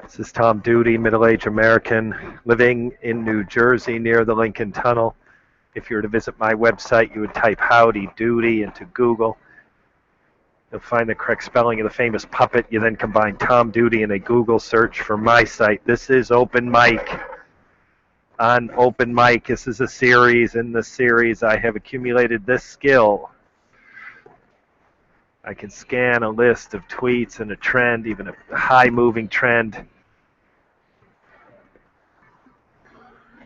This is Tom Duty, middle-aged American, living in New Jersey near the Lincoln Tunnel. If you were to visit my website, you would type Howdy Doody into Google. You'll find the correct spelling of the famous puppet. You then combine Tom Duty in a Google search for my site. This is Open Mic. On Open Mic, this is a series. In this series, I have accumulated this skill. I can scan a list of tweets and a trend, even a high-moving trend,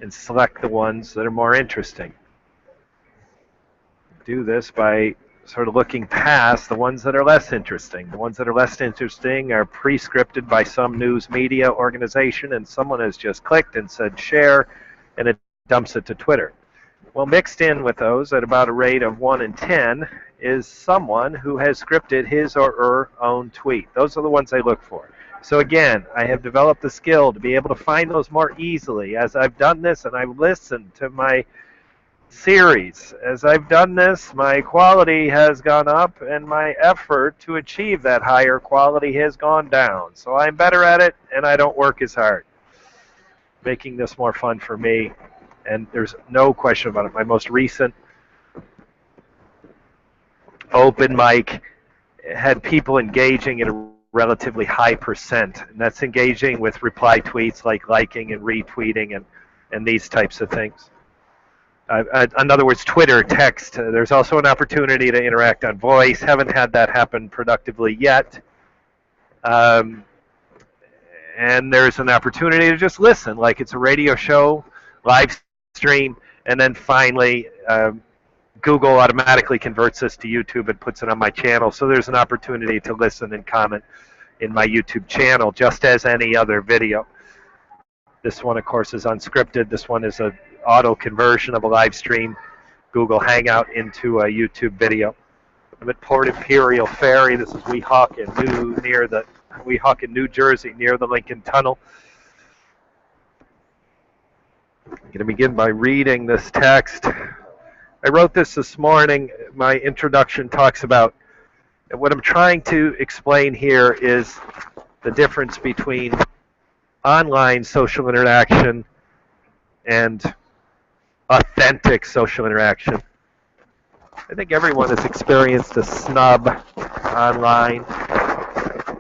and select the ones that are more interesting. Do this by sort of looking past the ones that are less interesting. The ones that are less interesting are pre-scripted by some news media organization, and someone has just clicked and said share, and it dumps it to Twitter. Well, mixed in with those at about a rate of 1 in 10 is someone who has scripted his or her own tweet. Those are the ones I look for. So again, I have developed the skill to be able to find those more easily. As I've done this and I've listened to my series, as I've done this, my quality has gone up and my effort to achieve that higher quality has gone down. So I'm better at it and I don't work as hard, making this more fun for me. And there's no question about it. My most recent open mic had people engaging at a relatively high percent, and that's engaging with reply tweets like liking and retweeting and these types of things. In other words, Twitter, text. There's also an opportunity to interact on voice. Haven't had that happen productively yet. And there's an opportunity to just listen, like it's a radio show, live stream, and then finally Google automatically converts this to YouTube and puts it on my channel. So there's an opportunity to listen and comment in my YouTube channel, just as any other video. This one, of course, is unscripted. This one is an auto conversion of a live stream Google Hangout into a YouTube video. I'm at Port Imperial Ferry. This is Weehawken, New Jersey, near the Lincoln Tunnel. I'm going to begin by reading this text. I wrote this morning. My introduction talks about what I'm trying to explain here is the difference between online social interaction and authentic social interaction. I think everyone has experienced a snub online.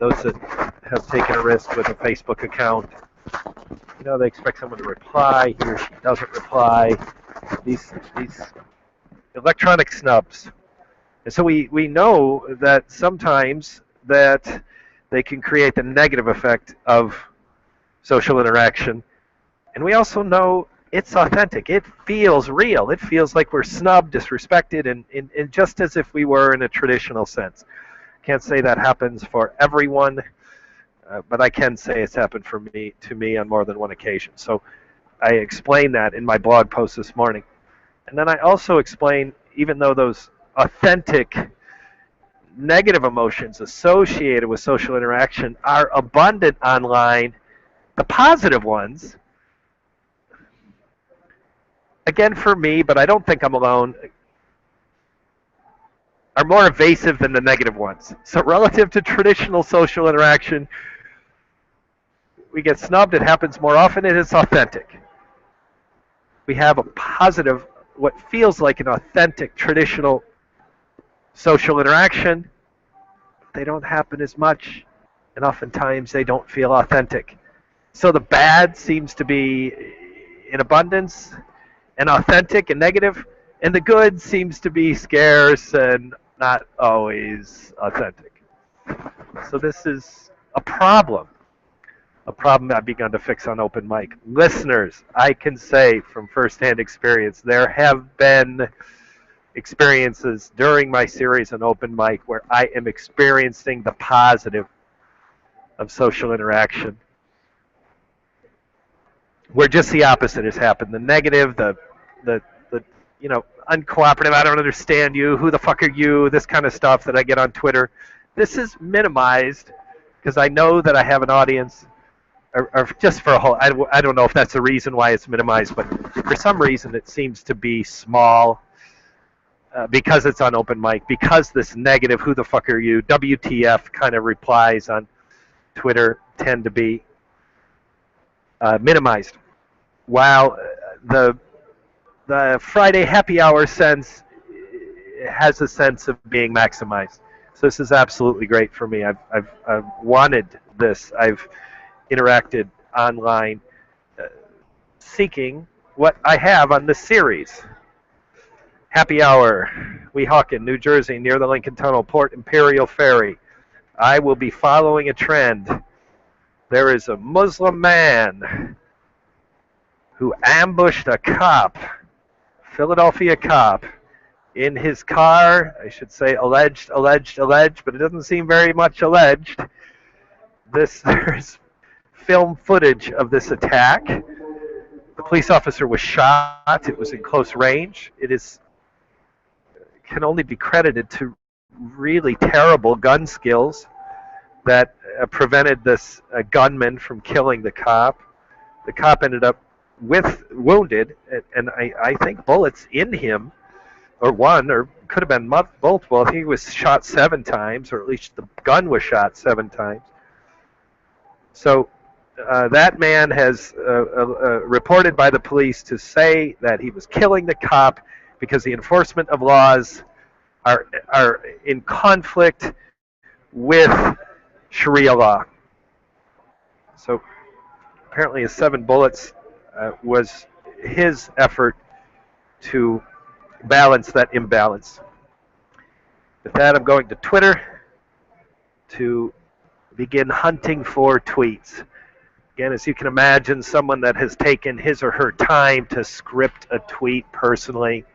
Those that have taken a risk with a Facebook account, you know, they expect someone to reply. He or she doesn't reply. These electronic snubs. And so we know that sometimes that they can create the negative effect of social interaction. And we also know it's authentic. It feels real. It feels like we're snubbed, disrespected, and just as if we were in a traditional sense. Can't say that happens for everyone, but I can say it's happened to me on more than one occasion. So I explained that in my blog post this morning. And then I also explain, even though those authentic negative emotions associated with social interaction are abundant online, the positive ones, again for me, but I don't think I'm alone, are more evasive than the negative ones. So relative to traditional social interaction, we get snubbed. It happens more often, and it's authentic. We have a positive, what feels like an authentic traditional social interaction. They don't happen as much, and oftentimes they don't feel authentic. So the bad seems to be in abundance and authentic and negative, and the good seems to be scarce and not always authentic. So this is a problem I've begun to fix on open mic. Listeners, I can say from firsthand experience, there have been experiences during my series on open mic where I am experiencing the positive of social interaction, where just the opposite has happened. The negative, the uncooperative, I don't understand you, who the fuck are you, this kind of stuff that I get on Twitter. This is minimized because I know that I have an audience, or just for a whole, I don't know if that's the reason why it's minimized, but for some reason it seems to be small because it's on open mic, because this negative, who the fuck are you, WTF kind of replies on Twitter tend to be minimized, while the Friday happy hour sense has a sense of being maximized. So this is absolutely great for me. I've wanted this. I've interacted online, seeking what I have on this series. Happy hour, Weehawken, New Jersey, near the Lincoln Tunnel, Port Imperial Ferry. I will be following a trend. There is a Muslim man who ambushed a cop, Philadelphia cop, in his car. I should say alleged, but it doesn't seem very much alleged. There's film footage of this attack. The police officer was shot. It was in close range. Can only be credited to really terrible gun skills that prevented this gunman from killing the cop. The cop ended up wounded, and I think bullets in him, or one, or could have been multiple. He was shot 7 times, or at least the gun was shot 7 times. So that man has reported by the police to say that he was killing the cop because the enforcement of laws are in conflict with Sharia law. So apparently his 7 bullets was his effort to balance that imbalance. With that, I'm going to Twitter to begin hunting for tweets. Again, as you can imagine, someone that has taken his or her time to script a tweet personally,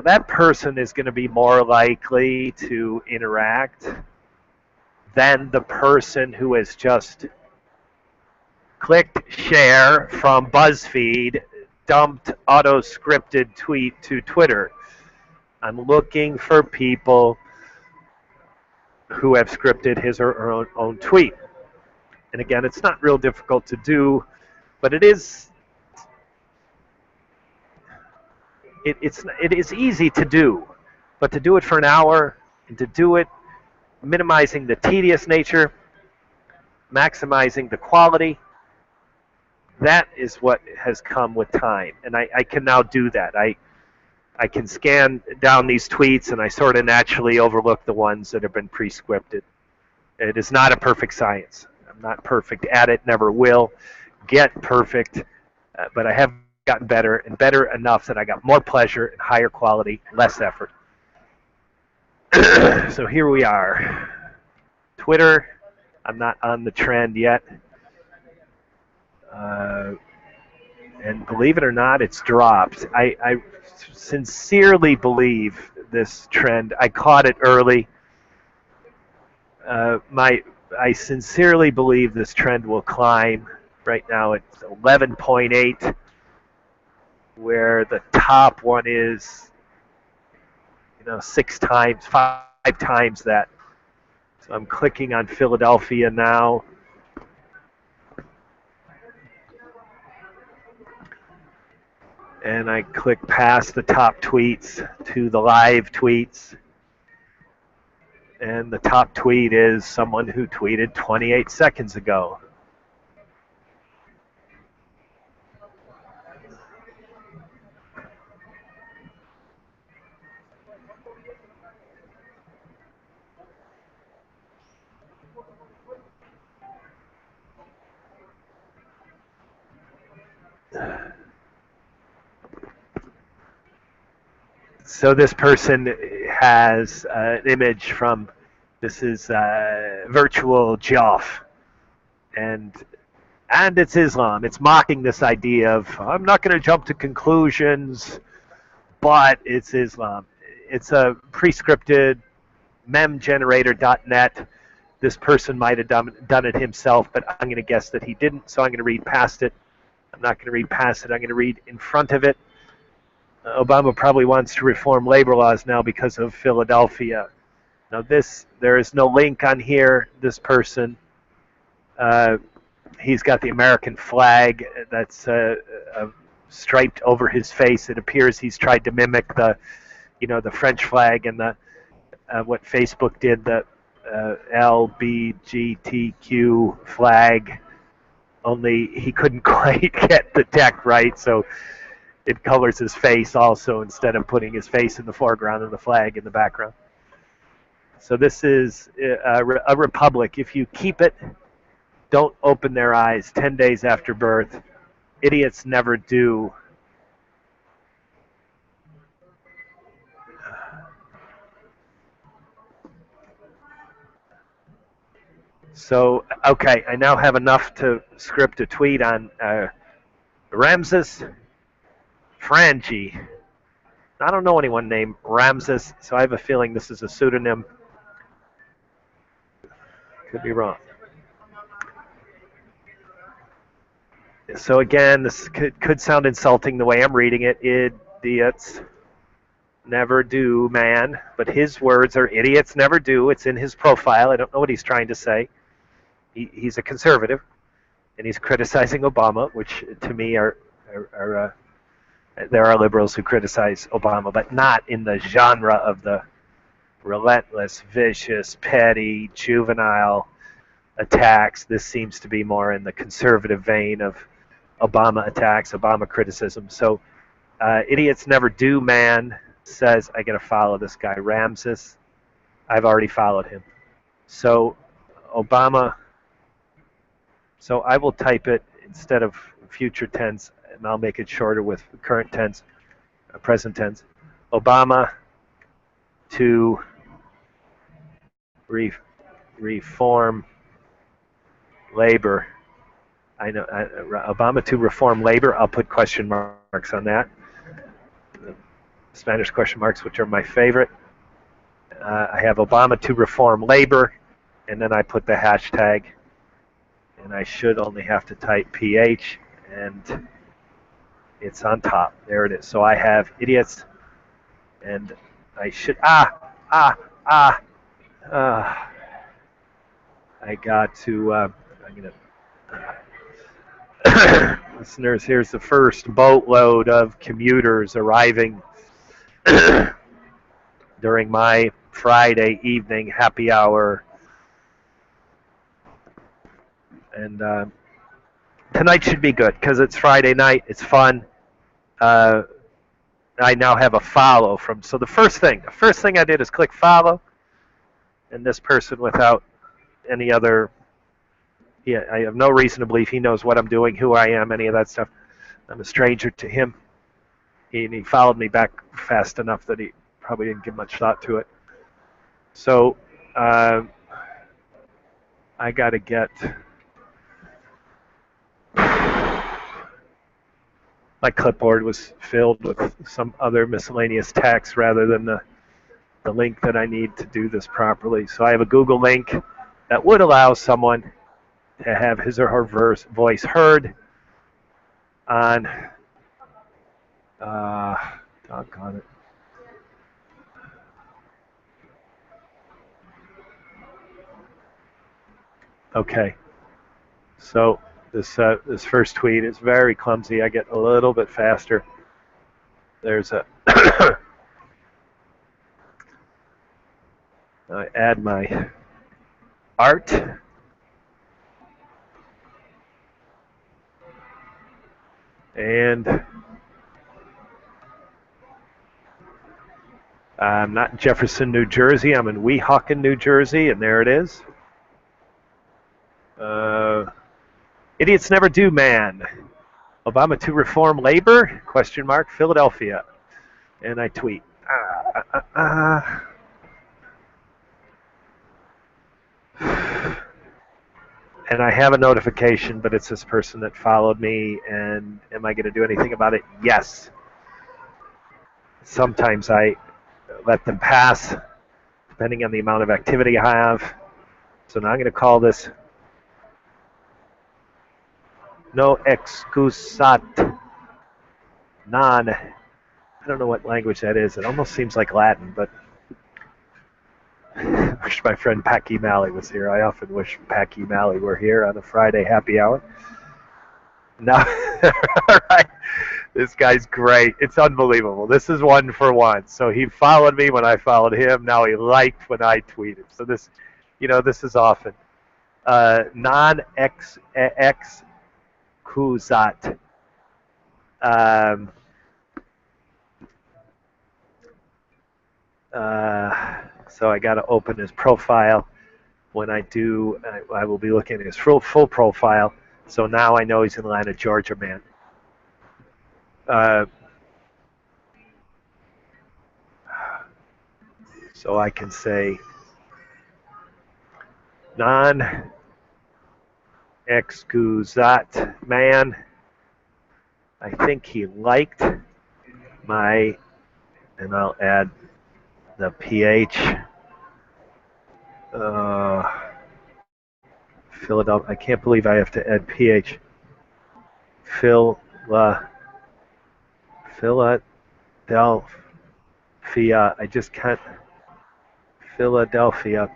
that person is going to be more likely to interact than the person who has just clicked share from BuzzFeed, dumped auto-scripted tweet to Twitter. I'm looking for people who have scripted his or her own tweet. And again, it's not real difficult to do, but it is easy to do. But to do it for an hour, and to do it minimizing the tedious nature, maximizing the quality, that is what has come with time. And I can now do that. I can scan down these tweets, and I sort of naturally overlook the ones that have been pre-scripted. It is not a perfect science. I'm not perfect at it, never will get perfect, but I have gotten better, and better enough that I got more pleasure and higher quality, less effort. So here we are. Twitter, I'm not on the trend yet. And believe it or not, it's dropped. I sincerely believe this trend. I caught it early. I sincerely believe this trend will climb. Right now it's 11.8, where the top one is 5 times that. So I'm clicking on Philadelphia now. And I click past the top tweets to the live tweets. And the top tweet is someone who tweeted 28 seconds ago. So this person has an image from, this is virtual Joff, and it's Islam. It's mocking this idea of, I'm not going to jump to conclusions, but it's Islam. It's a pre-scripted memgenerator.net. This person might have done it himself, but I'm going to guess that he didn't, so I'm going to read past it. I'm not going to read past it. I'm going to read in front of it. Obama probably wants to reform labor laws now because of Philadelphia. Now there is no link on here. This person, he's got the American flag that's striped over his face. It appears he's tried to mimic the French flag and the what Facebook did, the LBGTQ flag. only he couldn't quite get the deck right, so it colors his face also instead of putting his face in the foreground and the flag in the background. So this is a republic. If you keep it, don't open their eyes 10 days after birth. Idiots never do. So, okay, I now have enough to script a tweet on Ramses Frangi. I don't know anyone named Ramses, so I have a feeling this is a pseudonym. Could be wrong. So again, this could sound insulting the way I'm reading it. Idiots never do, man. But his words are idiots never do. It's in his profile. I don't know what he's trying to say. He's a conservative, and he's criticizing Obama, which to me are there are liberals who criticize Obama, but not in the genre of the relentless, vicious, petty, juvenile attacks. This seems to be more in the conservative vein of Obama attacks, Obama criticism. So, idiots never do, man, says, I got to follow this guy, Ramses. I've already followed him. So, Obama, so I will type it instead of future tense, and I'll make it shorter with current tense, present tense. Obama to reform labor. I know Obama to reform labor. I'll put question marks on that. Spanish question marks, which are my favorite. I have Obama to reform labor, and then I put the hashtag, and I should only have to type PH, and it's on top. There it is. So I have idiots, and I should, I got to, I'm going to, listeners, here's the first boatload of commuters arriving during my Friday evening happy hour. And tonight should be good because it's Friday night. It's fun. I now have a follow from. So the first thing I did is click follow, and this person without any other. Yeah, I have no reason to believe he knows what I'm doing, who I am, any of that stuff. I'm a stranger to him. He followed me back fast enough that he probably didn't give much thought to it. So I got to get. My clipboard was filled with some other miscellaneous text rather than the link that I need to do this properly. So I have a Google link that would allow someone to have his or her voice heard on, doggone it. Okay, so this first tweet is very clumsy. I get a little bit faster. There's a I add my art. And I'm not in Jefferson, New Jersey. I'm in Weehawken, New Jersey, and there it is. Idiots never do, man. Obama to reform labor? Question mark. Philadelphia. And I tweet. And I have a notification, but it's this person that followed me, and am I going to do anything about it? Yes. Sometimes I let them pass, depending on the amount of activity I have. So now I'm going to call this no excusat non. I don't know what language that is. It almost seems like Latin, but I wish my friend Packy Malley was here. I often wish Packy Malley were here on a Friday happy hour. Now, all right, this guy's great. It's unbelievable. This is one for one. So he followed me when I followed him. Now he liked when I tweeted. So this, this is often non-X excusat. Um, so I got to open his profile. When I do, I will be looking at his full profile. So now I know he's an Atlanta, Georgia man. So I can say non-excusat man. I think he liked my, and I'll add the PH. Philadelphia. I can't believe I have to add PH. Philadelphia. I just can't. Philadelphia.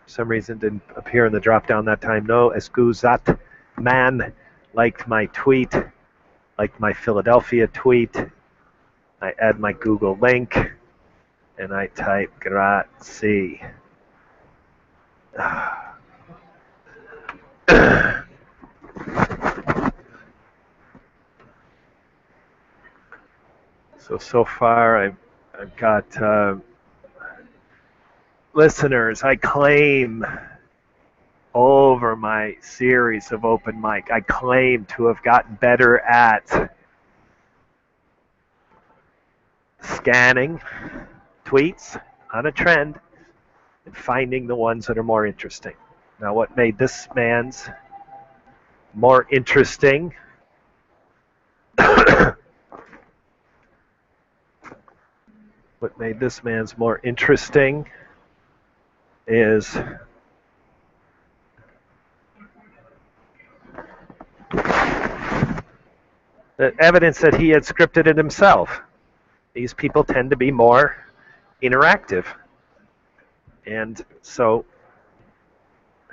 For some reason didn't appear in the drop down that time. No, excusat man liked my tweet, liked my Philadelphia tweet. I add my Google link and I type grazie. So far I've got listeners. I claim over my series of open mic, I claim to have gotten better at scanning tweets on a trend and finding the ones that are more interesting. Now, what made this man's more interesting what made this man's more interesting is the evidence that he had scripted it himself. These people tend to be more interactive. And so,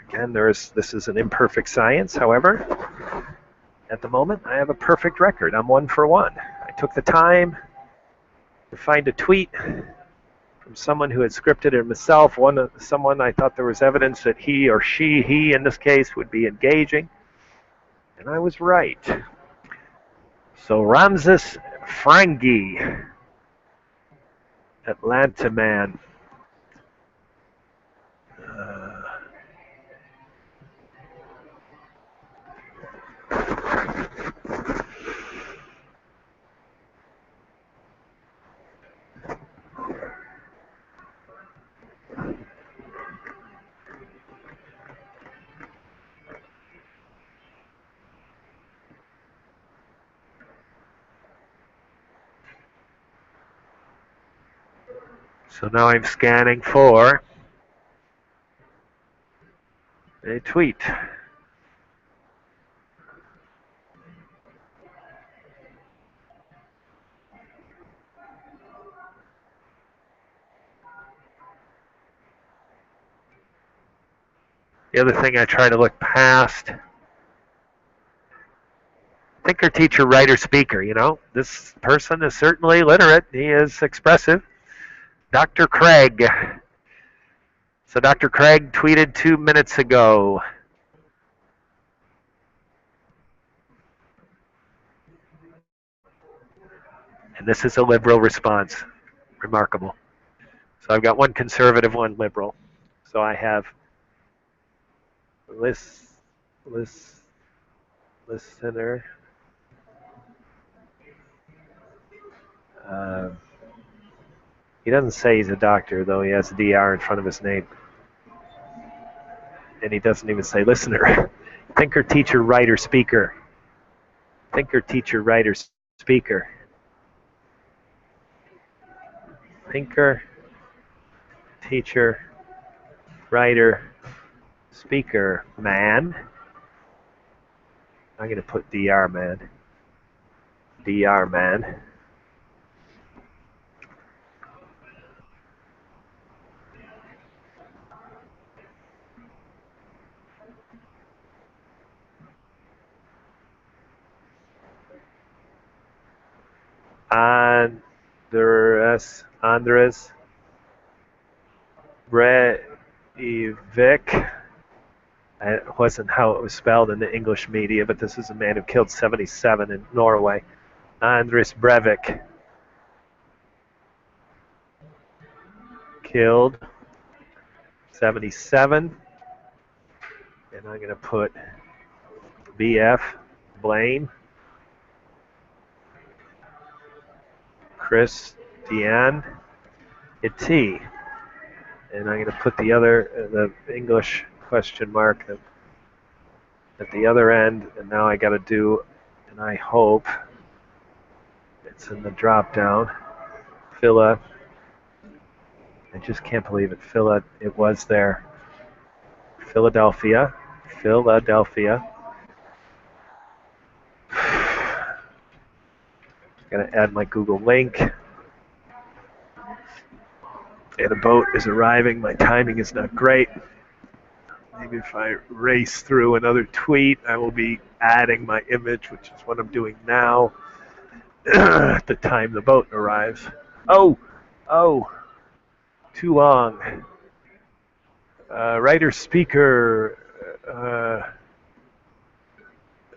again, this is an imperfect science. However, at the moment, I have a perfect record. I'm 1 for 1. I took the time to find a tweet from someone who had scripted it himself, someone I thought there was evidence that he in this case, would be engaging. And I was right. So Ramses Frangi, Atlanta man. So now I'm scanning for a tweet. The other thing I try to look past, thinker, teacher, writer, speaker, this person is certainly literate. He is expressive. Dr. Craig. So Dr. Craig tweeted 2 minutes ago. And this is a liberal response. Remarkable. So I've got one conservative, one liberal. So I have listener. He doesn't say he's a doctor, though he has a DR in front of his name. And he doesn't even say listener. Thinker, teacher, writer, speaker. Thinker, teacher, writer, speaker. Thinker, teacher, writer, speaker, man. I'm going to put DR, man. DR, man. Andres Breivik. It wasn't how it was spelled in the English media, but this is a man who killed 77 in Norway. Andres Breivik killed 77. And I'm going to put BF, Blaine, Chris, Deanne, T. And I'm going to put the English question mark at the other end. And now I got to do, and I hope it's in the drop down, Phila. I just can't believe it. It was there. Philadelphia. Gonna add my Google link. And a boat is arriving. My timing is not great. Maybe if I race through another tweet, I will be adding my image, which is what I'm doing now, at the time the boat arrives. Oh, too long. Writer speaker.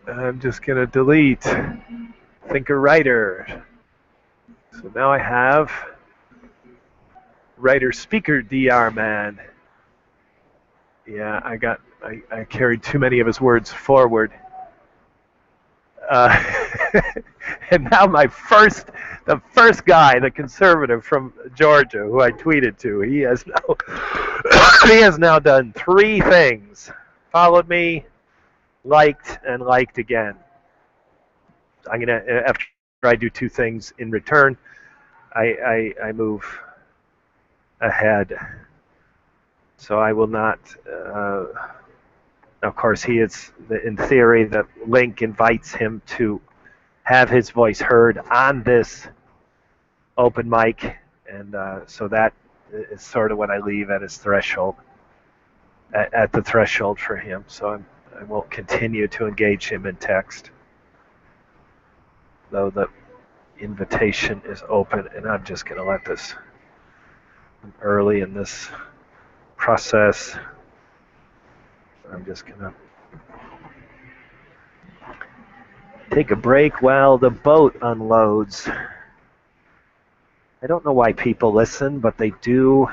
I'm just gonna delete. Thinker writer. So now I have writer speaker DR man. Yeah, I carried too many of his words forward. And now the first guy, the conservative from Georgia, who I tweeted to, he has now done 3 things: followed me, liked, and liked again. I'm gonna, after I do 2 things in return, I move ahead. So I will not. Of course, he is, in theory, the link invites him to have his voice heard on this open mic, and so that is sort of what I leave at his threshold, at the threshold for him. So I will continue to engage him in text, though the invitation is open, and I'm just going to let this early in this process. I'm just going to take a break while the boat unloads. I don't know why people listen, but they do.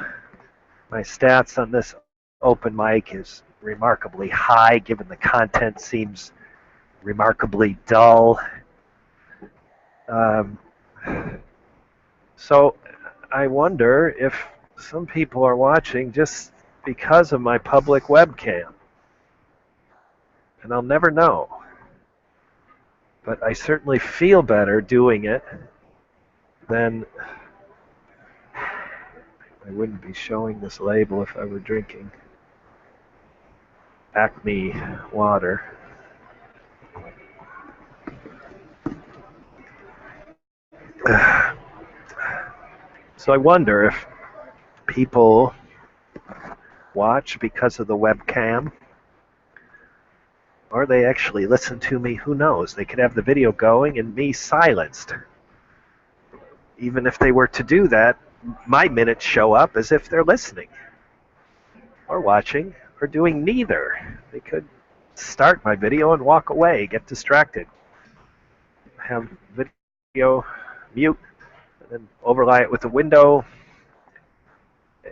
My stats on this open mic is remarkably high, given the content seems remarkably dull. So I wonder if some people are watching just because of my public webcam. And I'll never know. But I certainly feel better doing it than I wouldn't be showing this label if I were drinking Acme water. So I wonder if people watch because of the webcam, or they actually listen to me. Who knows? They could have the video going and me silenced. Even if they were to do that, my minutes show up as if they're listening or watching or doing neither. They could start my video and walk away, get distracted, have video mute, and then overlay it with the window,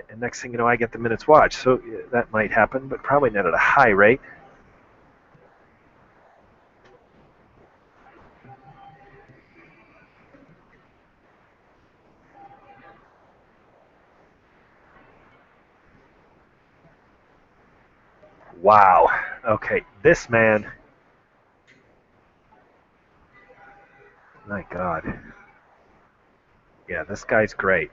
and next thing you know, I get the minutes watched. So that might happen, but probably not at a high rate. Wow. Okay, this man. My God. Yeah, this guy's great.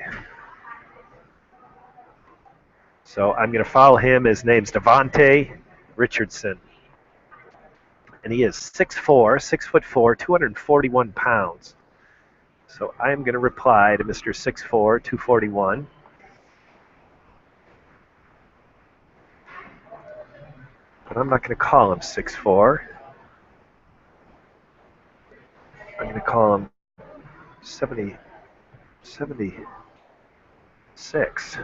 So I'm going to follow him. His name's Devontae Richardson. And he is 6'4", 241 pounds. So I'm going to reply to Mr. 6'4", 241. But I'm not going to call him 6'4". I'm going to call him 76.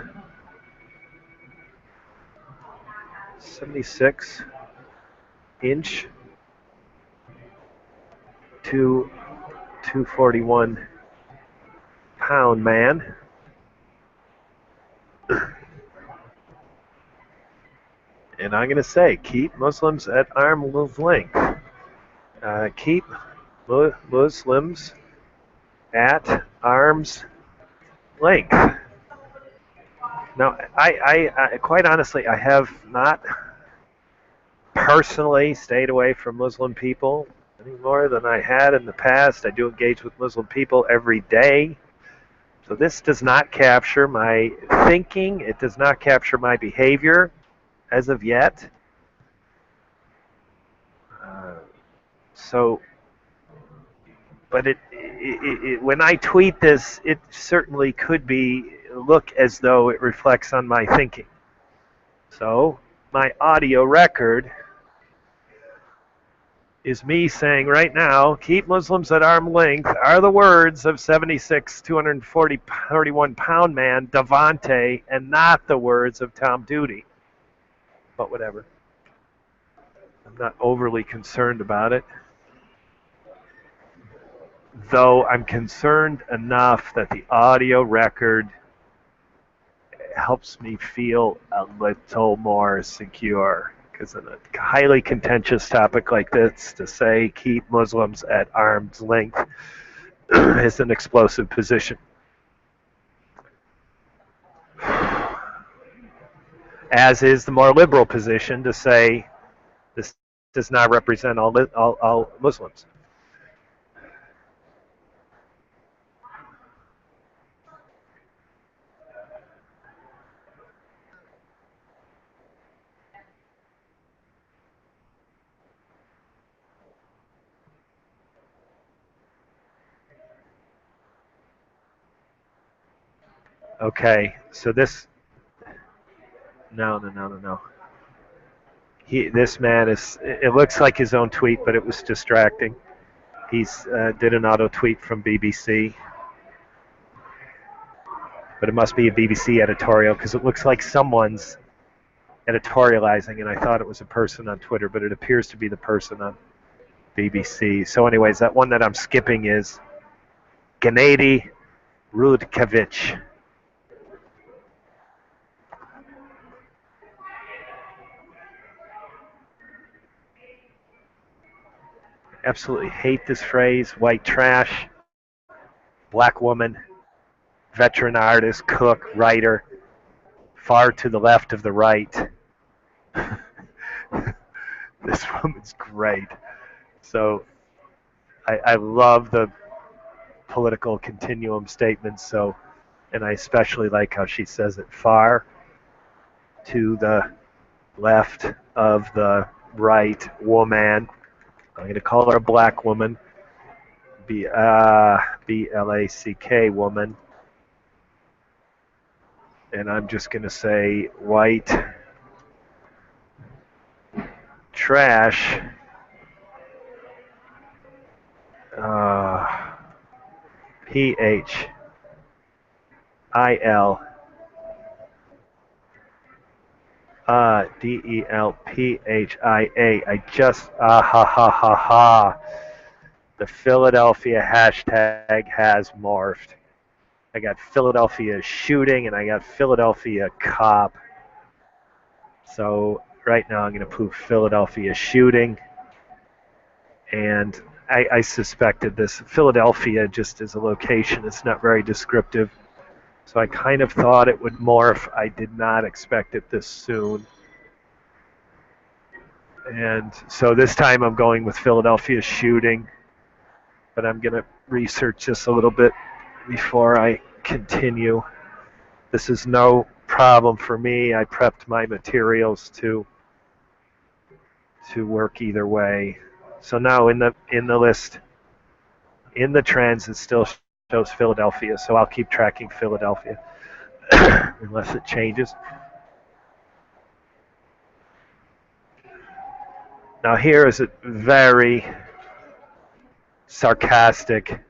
76. inch to 241-pound man. And I'm going to say, keep Muslims at arm's length. Keep Muslims at arm's length. Now, I quite honestly, I have not personally stayed away from Muslim people any more than I had in the past. I do engage with Muslim people every day. So this does not capture my thinking. It does not capture my behavior as of yet. So, but when I tweet this, it certainly could look as though it reflects on my thinking. So my audio record is me saying right now, keep Muslims at arm's length, are the words of 76, 241-pound man Devante, and not the words of Tom Duty. But whatever. I'm not overly concerned about it. Though I'm concerned enough that the audio record helps me feel a little more secure. Because in a highly contentious topic like this, to say keep Muslims at arm's length is an explosive position. As is the more liberal position to say this does not represent all Muslims. Okay, so this no. This man is. It looks like his own tweet, but it was distracting. He's did an auto tweet from BBC, but it must be a BBC editorial because it looks like someone's editorializing, and I thought it was a person on Twitter, but it appears to be the person on BBC. So, anyways, that one that I'm skipping is Gennady Rudkevich. Absolutely hate this phrase. White trash, black woman, veteran artist, cook, writer, far to the left of the right. This woman's great. So I love the political continuum statements. So, and I especially like how she says it, far to the left of the right woman. I'm going to call her a black woman, B-L-A-C-K woman. And I'm just going to say white trash. P-H-I-L. DELPHIA. I just, ha ha ha ha. The Philadelphia hashtag has morphed. I got Philadelphia shooting and I got Philadelphia cop. So right now I'm going to prove Philadelphia shooting. And I suspected this. Philadelphia just as a location, it's not very descriptive. So I kind of thought it would morph. I did not expect it this soon. And so this time I'm going with Philadelphia shooting. But I'm going to research this a little bit before I continue. This is no problem for me. I prepped my materials to work either way. So now in the list, in the trends, it still shows Philadelphia. So I'll keep tracking Philadelphia unless it changes. Now here is a very sarcastic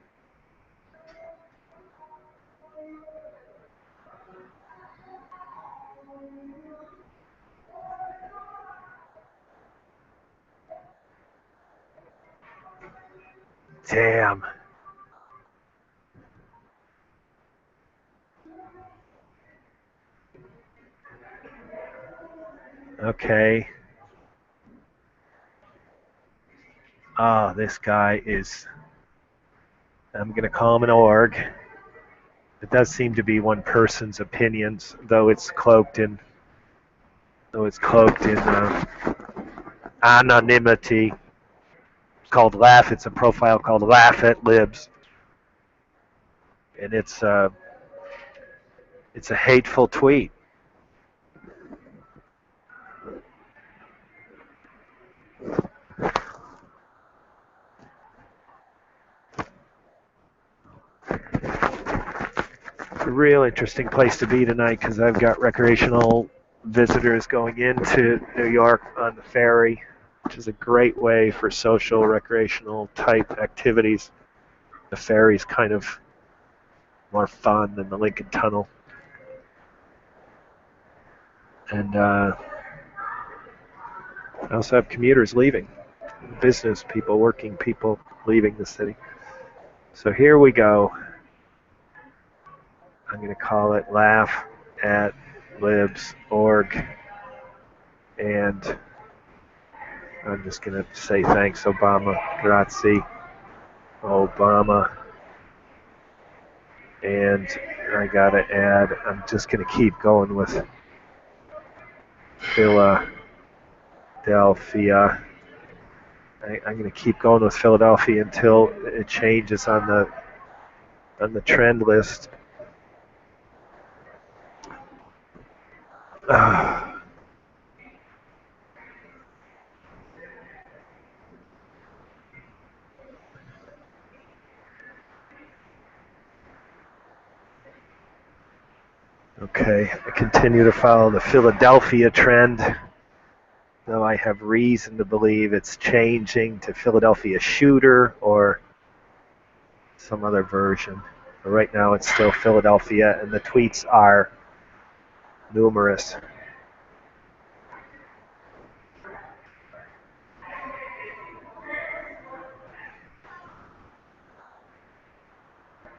Damn. Okay. This guy is, I'm going to call him an org. It does seem to be one person's opinions, though it's cloaked in anonymity. It's called Laugh. It's a profile called Laugh at Libs, and it's a hateful tweet. It's a real interesting place to be tonight because I've got recreational visitors going into New York on the ferry, which is a great way for social, recreational type activities. The ferry's kind of more fun than the Lincoln Tunnel. And I also have commuters leaving, business people, working people leaving the city. So here we go. I'm going to call it Laugh at Libs org. And I'm just going to say thanks, Obama. Grazie, Obama. And I got to add, I'm just going to keep going with Philadelphia. I'm going to keep going with Philadelphia until it changes on the trend list. Okay, I continue to follow the Philadelphia trend, though I have reason to believe it's changing to Philadelphia shooter or some other version. But right now it's still Philadelphia, and the tweets are numerous.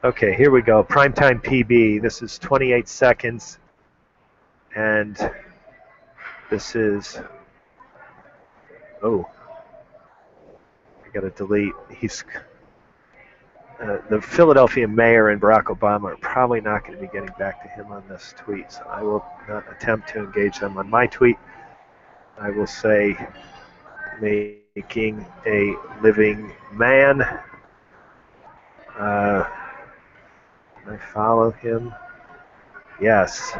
Okay, here we go. Primetime PB. This is 28 seconds, and this is. Oh, I got to delete. The Philadelphia mayor and Barack Obama are probably not going to be getting back to him on this tweet, so I will not attempt to engage them on my tweet. I will say, making a living man. I follow him. Yes.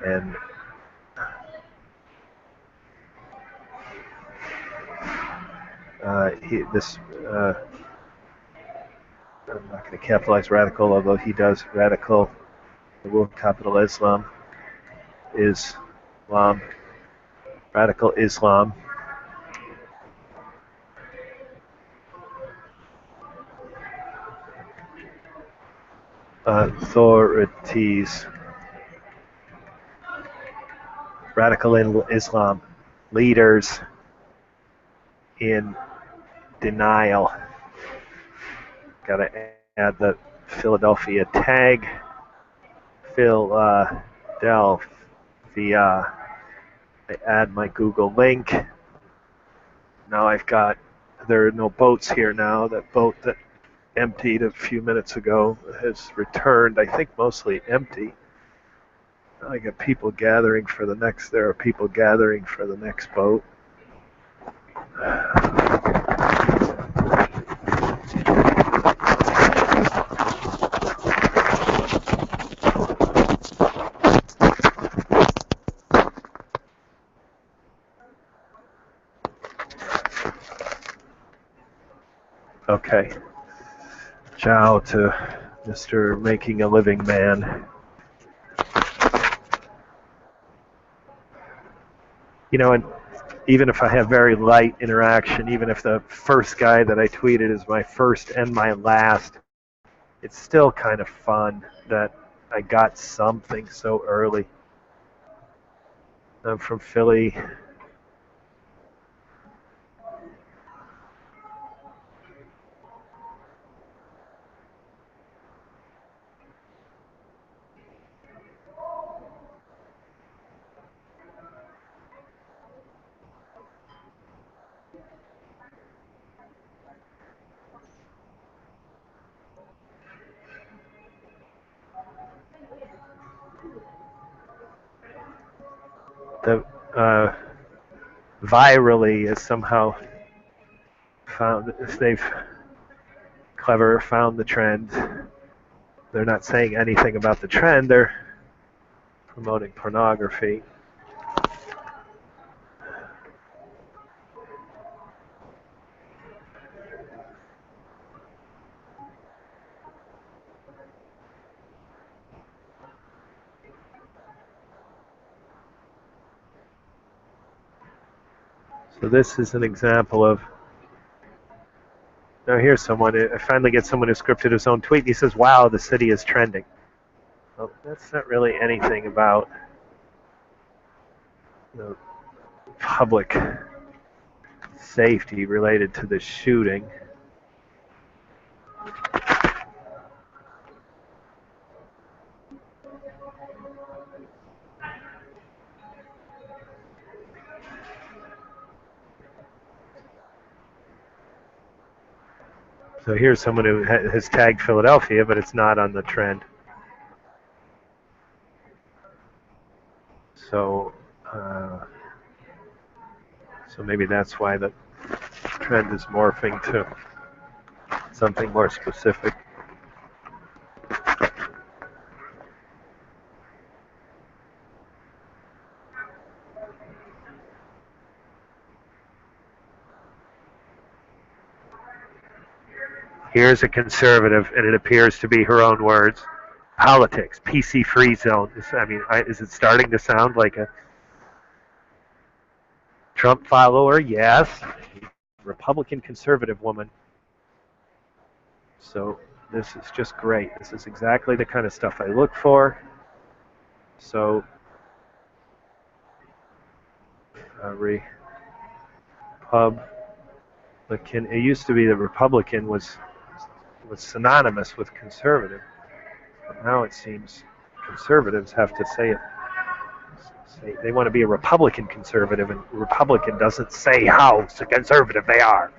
And I'm not going to capitalize radical, although he does radical. The word capital Islam, radical Islam. Authorities, radical Islam, leaders in denial. Got to add the Philadelphia tag. Philadelphia. I add my Google link. Now there are no boats here now. That boat that emptied a few minutes ago has returned, I think mostly empty. I got people gathering for the next, there are people gathering for the next boat. Okay. Ciao to Mr. Making a Living Man. And even if I have very light interaction, even if the first guy that I tweeted is my first and my last, it's still kind of fun that I got something so early. I'm from Philly. the virally is somehow found. They've clever found the trend. They're not saying anything about the trend. They're promoting pornography. So this is an example of. Now here's someone. I finally get someone who scripted his own tweet. He says, "Wow, the city is trending." Well, that's not really anything about the public safety related to the shooting. So here's someone who has tagged Philadelphia, but it's not on the trend. So, so maybe that's why the trend is morphing to something more specific. Here's a conservative, and it appears to be her own words. Politics, PC free zone. Is it starting to sound like a Trump follower? Yes. Republican conservative woman. So this is just great. This is exactly the kind of stuff I look for. So Republican. It used to be that Republican was synonymous with conservative. But now it seems conservatives have to say it. They want to be a Republican conservative, and Republican doesn't say how conservative they are.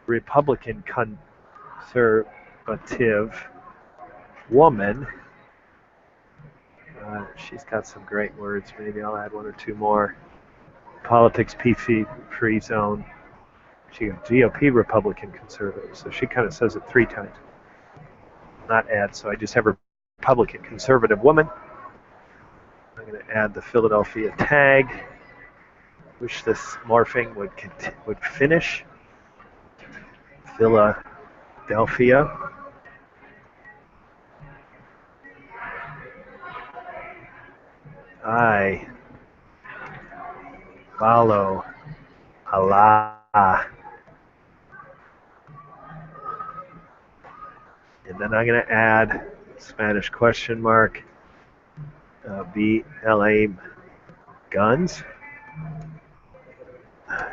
Republican conservative woman. She's got some great words. Maybe I'll add one or two more. Politics, PC, free zone. She got GOP Republican conservative, so she kind of says it 3 times. Not add, so I just have Republican conservative woman. I'm going to add the Philadelphia tag. Wish this morphing would finish. Philadelphia. I follow Allah. And then I'm going to add Spanish question mark, BLA guns. I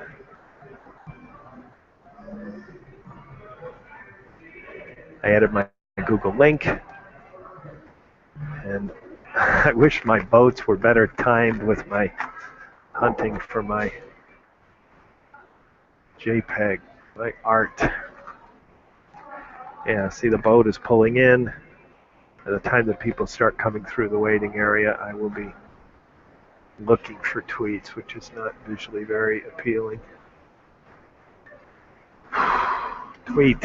added my Google link. And I wish my boats were better timed with my hunting for my JPEG, my art. Yeah, see the boat is pulling in. By the time that people start coming through the waiting area, I will be looking for tweets, which is not visually very appealing. Tweet.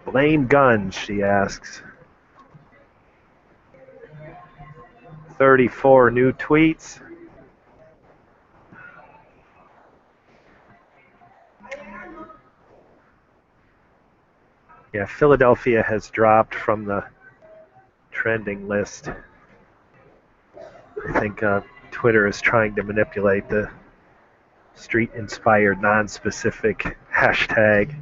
Blame guns, she asks. 34 new tweets. Yeah, Philadelphia has dropped from the trending list. I think Twitter is trying to manipulate the street-inspired, non-specific hashtag.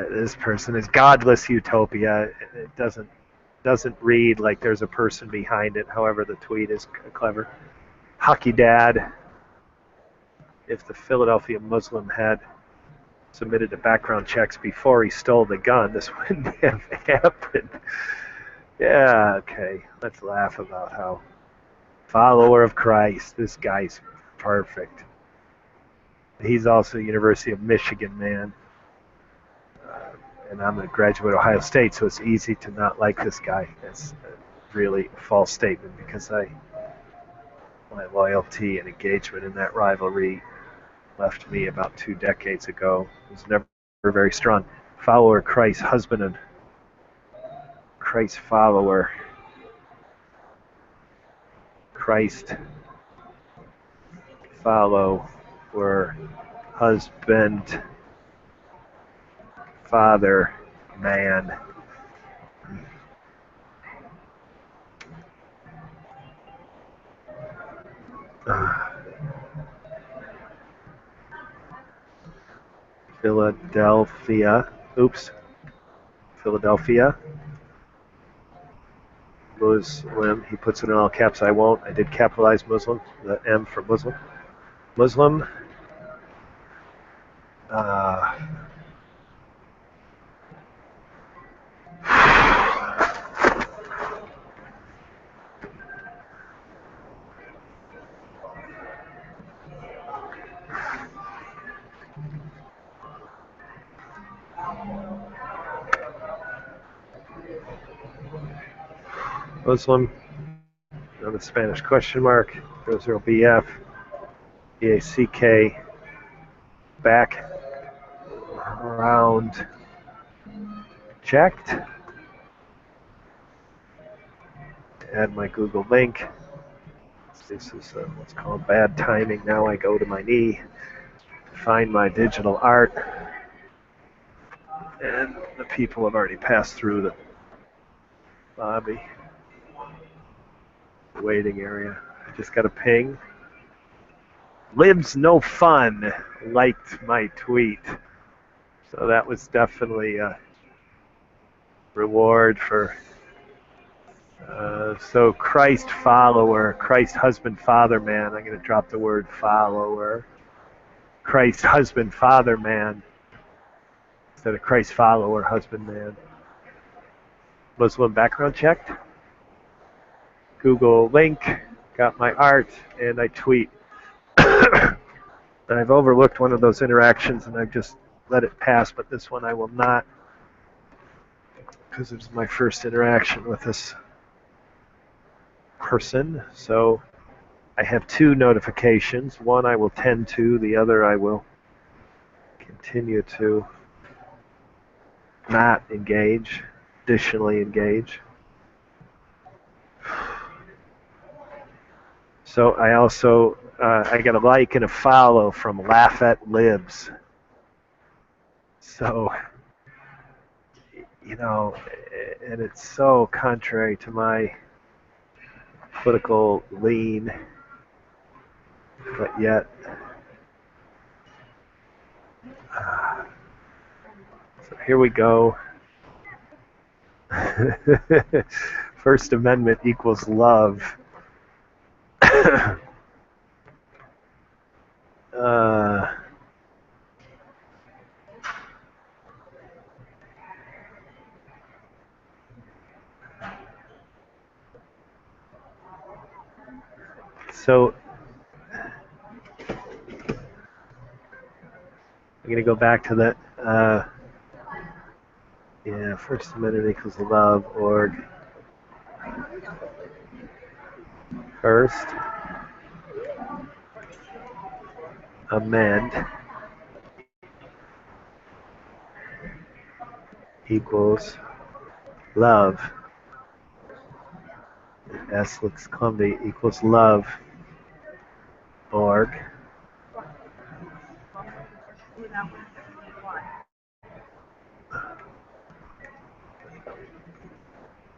This person is godless utopia. It doesn't read like there's a person behind it. However, the tweet is clever. Hockey dad. If the Philadelphia Muslim had submitted to background checks before he stole the gun, this wouldn't have happened. Yeah, okay. Let's laugh about how follower of Christ. This guy's perfect. He's also a University of Michigan man. And I'm a graduate of Ohio State, so it's easy to not like this guy. It's really a false statement because my loyalty and engagement in that rivalry left me about 2 decades ago. It was never very strong. Follower Christ, husband and Christ follower. Christ follower, husband, father, man. Philadelphia. Oops. Philadelphia. Muslim. He puts it in all caps. I won't. I did capitalize Muslim. The M for Muslim. Muslim. Uh, Muslim. On the Spanish question mark. 00BF. BACK. Back. Around. Checked. Add my Google link. This is what's called bad timing. Now I go to my knee, find my digital art, and the people have already passed through the lobby, waiting area. I just got a ping. Lives no fun liked my tweet. So that was definitely a reward for so Christ follower, Christ husband, father, man. I'm going to drop the word follower. Christ husband, father, man. Instead of Christ follower, husband, man. Muslim background checked. Google link. Got my art, and I tweet. I've overlooked one of those interactions, and I've just let it pass, but this one I will not, because it was my first interaction with this person. So I have 2 notifications. One I will tend to, the other I will continue to not engage, additionally engage. So I also, I got a like and a follow from Laugh at Libs. So, and it's so contrary to my political lean, but yet, so here we go. First Amendment equals love. So I'm going to go back to that. First Amendment equals love, org. First Amend equals love. S looks clumsy, equals love, org.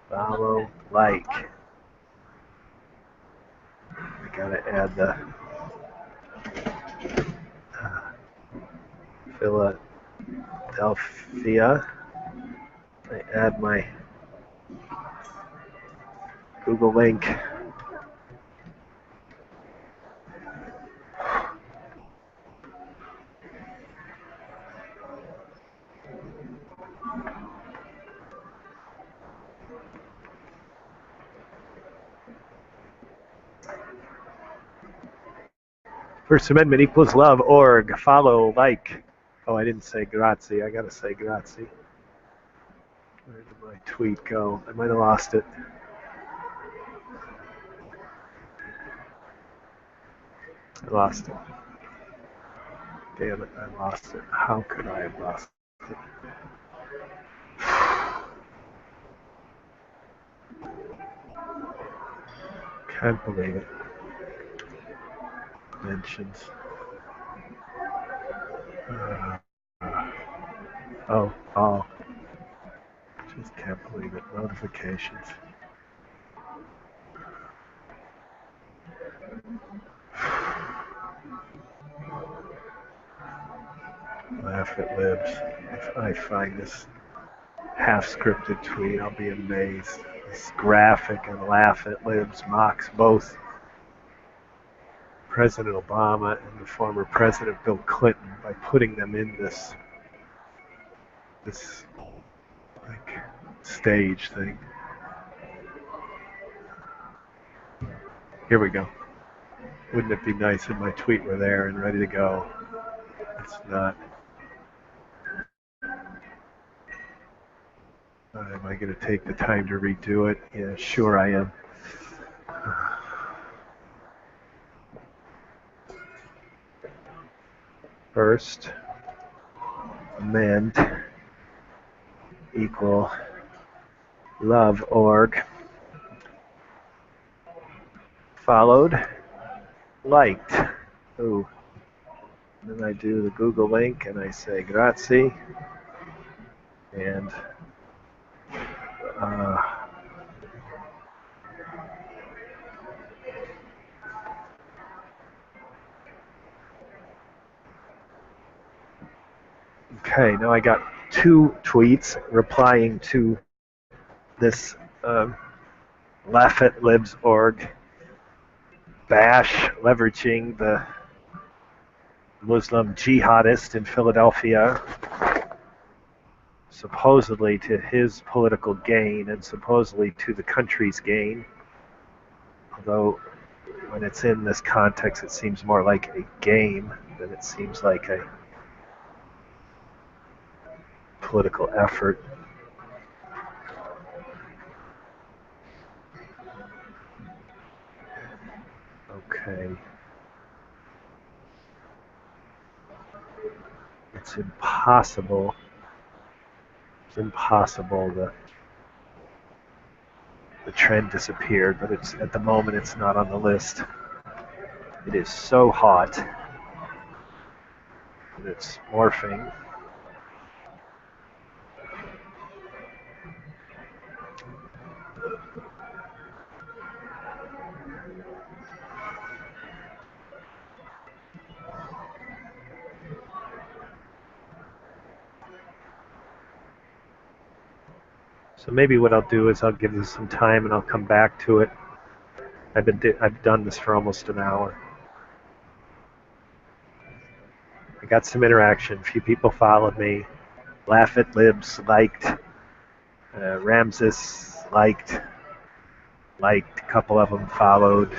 Follow, like. I gotta add the Philadelphia. I add my Google link. First Amendment equals love. Org. Follow. Like. Oh, I didn't say grazie. I gotta say grazie. Where did my tweet go? I might have lost it. I lost it. Damn it, I lost it. How could I have lost it? Can't believe it. Mentions. Oh. Just can't believe it. Notifications. Laugh at libs. If I find this half-scripted tweet, I'll be amazed. This graphic and laugh at libs mocks both President Obama and the former President Bill Clinton by putting them in this like stage thing. Here we go. Wouldn't it be nice if my tweet were there and ready to go? It's not. Am I going to take the time to redo it? Yeah, sure I am. First, amend equal love org. Followed, liked. Ooh. And then I do the Google link and I say grazie. And okay, now I got 2 tweets replying to this laugh at libs org bash, leveraging the Muslim jihadist in Philadelphia, supposedly to his political gain and supposedly to the country's gain. Although when it's in this context, it seems more like a game than it seems like a political effort. Okay. It's impossible. It's impossible that the trend disappeared, but it's at the moment it's not on the list. It is so hot. And it's morphing. So maybe what I'll do is I'll give this some time and I'll come back to it. I've done this for almost an hour. I got some interaction. A few people followed me. Laugh at libs liked. Ramses liked. A couple of them followed.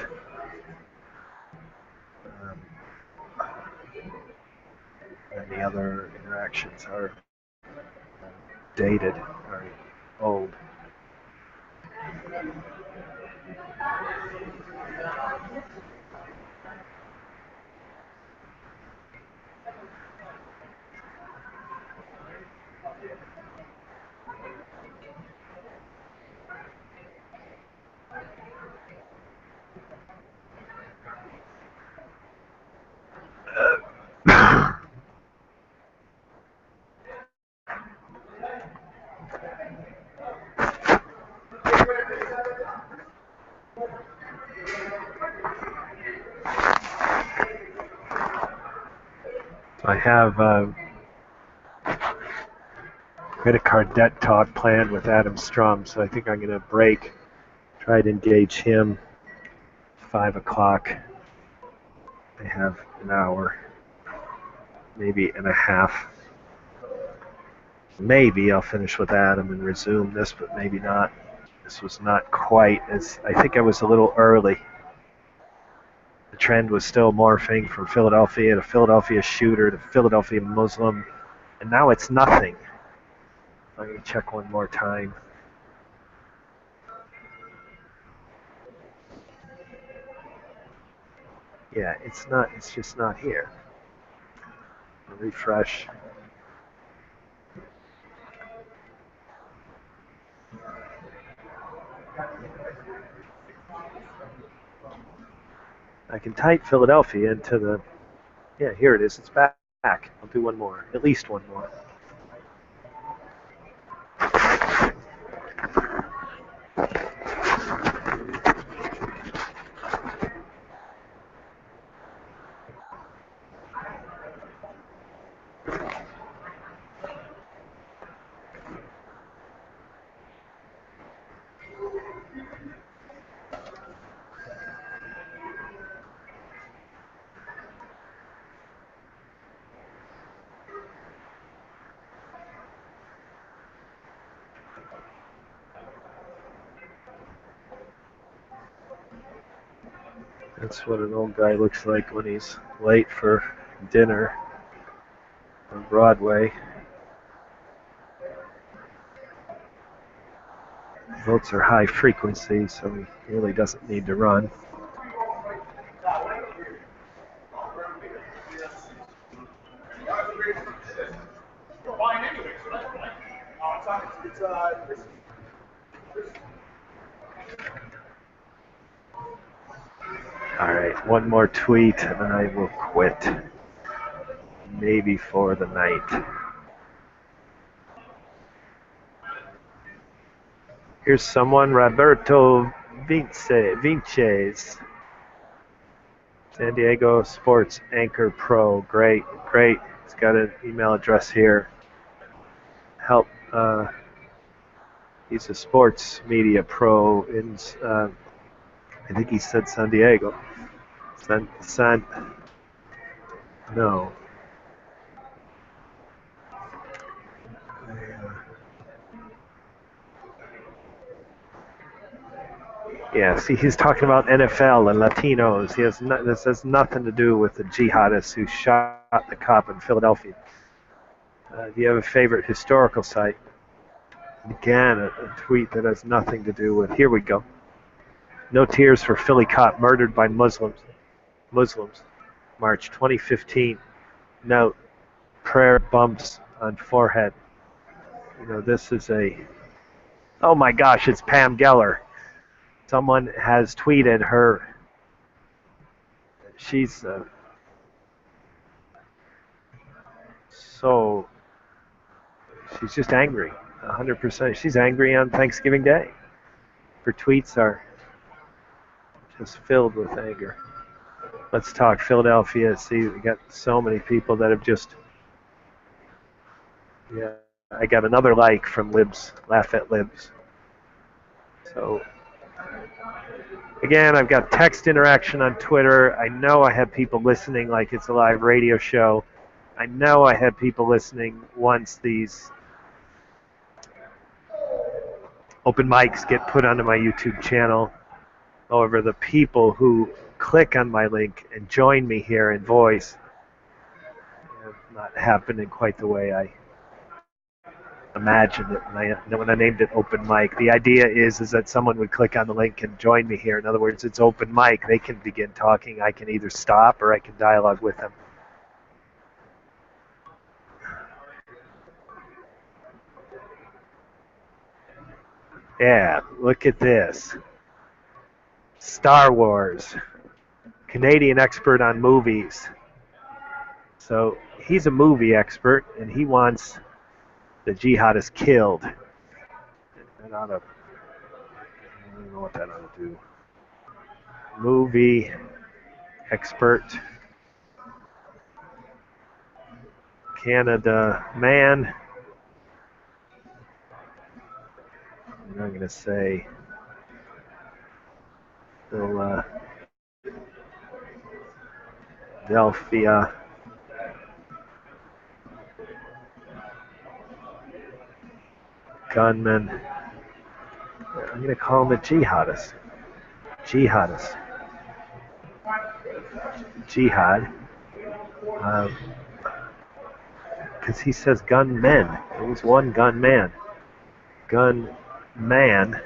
And the other interactions are dated, or old. I have credit card debt talk planned with Adam Strum, so I think I'm going to break, try to engage him 5 o'clock. I have an hour, maybe and a half. Maybe I'll finish with Adam and resume this, but maybe not. This was not quite as, I think I was a little early. The trend was still morphing from Philadelphia to Philadelphia shooter to Philadelphia Muslim, and now it's nothing. Let me check one more time. Yeah, it's not. It's just not here. Refresh. I can type Philadelphia into the. Yeah, here it is. It's back. I'll do one more. At least one more. That's what an old guy looks like when he's late for dinner on Broadway. Votes are high frequency, so he really doesn't need to run. All right, one more tweet and I will quit. Maybe for the night. Here's someone, Roberto Vinces, San Diego Sports Anchor Pro. Great, great. He's got an email address here. Help. He's a sports media pro in, I think he said San Diego. No. Yeah, see, he's talking about NFL and Latinos. This has nothing to do with the jihadists who shot the cop in Philadelphia. Do you have a favorite historical site? Again, a tweet that has nothing to do with. Here we go. No tears for Philly cop murdered by Muslims. March 2015. Note: prayer bumps on forehead. You know, this is a. Oh my gosh! It's Pam Geller. Someone has tweeted her. She's she's just angry, 100%. She's angry on Thanksgiving Day. Her tweets are just filled with anger. Let's talk Philadelphia. See, we got so many people that have just. Yeah, I got another like from Libs. Laugh at Libs. So. Again, I've got text interaction on Twitter. I know I have people listening like it's a live radio show. I know I have people listening once these open mics get put onto my YouTube channel. However, the people who click on my link and join me here in voice have not happened in quite the way I imagined it when I named it open mic. The idea is that someone would click on the link and join me here. In other words, it's open mic. They can begin talking. I can either stop or I can dialogue with them. Yeah, look at this. Star Wars. Canadian expert on movies. So he's a movie expert and he wants the jihadists killed. I don't know what that ought to do. Movie expert. Canada man. And I'm going to say Philadelphia gunman. I'm going to call him a jihadist. Jihadist. jihad. Because he says gunmen. It was one gunman. Gunman.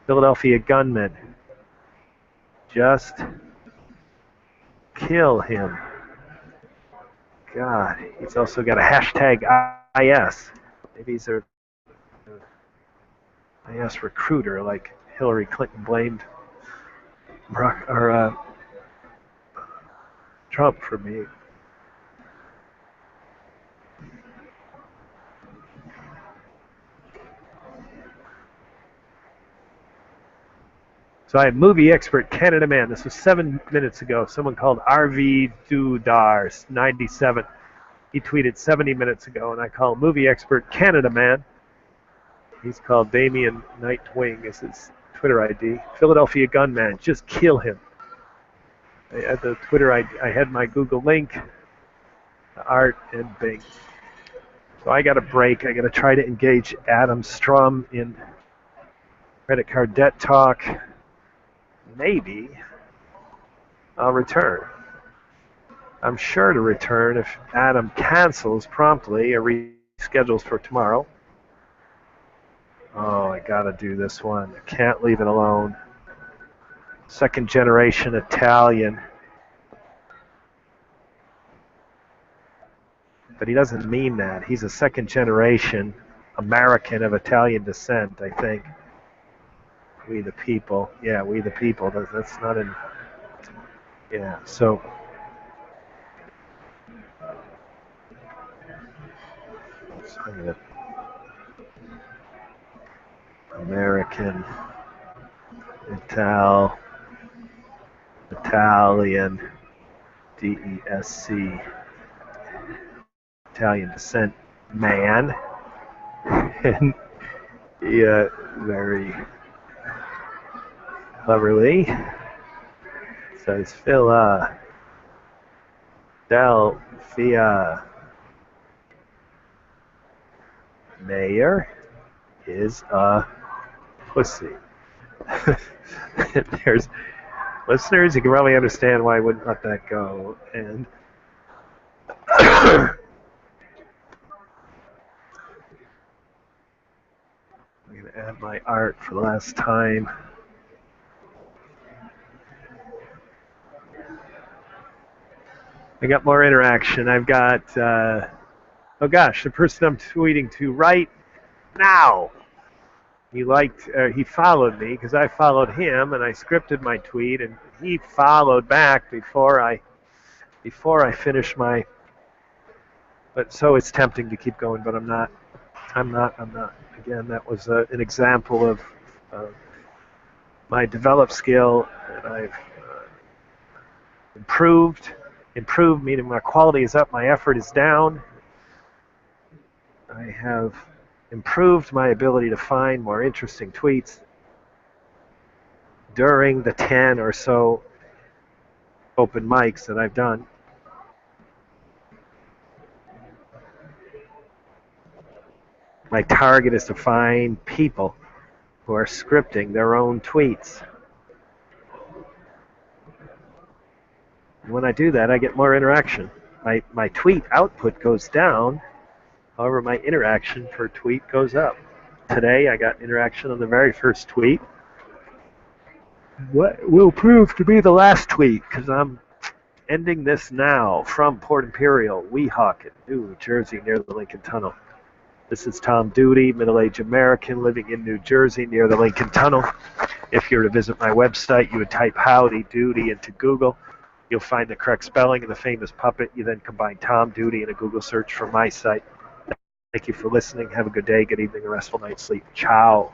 Philadelphia gunman. Just kill him. God, he's also got a hashtag IS. Maybe he's a IS recruiter, like Hillary Clinton blamed Trump for me. So I had movie expert Canada Man. This was 7 minutes ago. Someone called RV Dudars 97. He tweeted 70 minutes ago, and I call movie expert Canada Man. He's called Damien Nightwing is his Twitter ID. Philadelphia Gunman. Just kill him. I had the Twitter ID. I had my Google link, Art, and Bing. So I got a break. I got to try to engage Adam Strum in credit card debt talk. Maybe I'll return. I'm sure to return if Adam cancels promptly or reschedules for tomorrow. Oh, I gotta do this one. I can't leave it alone. Second generation Italian. But he doesn't mean that. He's a second generation American of Italian descent, I think. We the people. Yeah, we the people. That's not in. Yeah, so. American, Italian, DESC, Italian descent man. And yeah, very cleverly says Philadelphia mayor is a pussy. There's listeners, you can probably understand why I wouldn't let that go. And I'm going to add my art for the last time. I got more interaction. I've got, oh gosh, the person I'm tweeting to right now. He followed me because I followed him, and I scripted my tweet, and he followed back before I finished my. But so it's tempting to keep going, but I'm not. Again, that was an example of my developed skill, and I've improved, meaning my quality is up, my effort is down. I have improved my ability to find more interesting tweets during the 10 or so open mics that I've done. My target is to find people who are scripting their own tweets. And when I do that, I get more interaction. My tweet output goes down, however, my interaction per tweet goes up. Today, I got interaction on the very first tweet. What will prove to be the last tweet, because I'm ending this now from Port Imperial, Weehawken, New Jersey, near the Lincoln Tunnel. This is Tom Duty, middle-aged American living in New Jersey near the Lincoln Tunnel. If you were to visit my website, you would type Howdy Doody into Google. You'll find the correct spelling of the famous puppet. You then combine Tom Duty in a Google search for my site. Thank you for listening. Have a good day, good evening, a restful night's sleep. Ciao.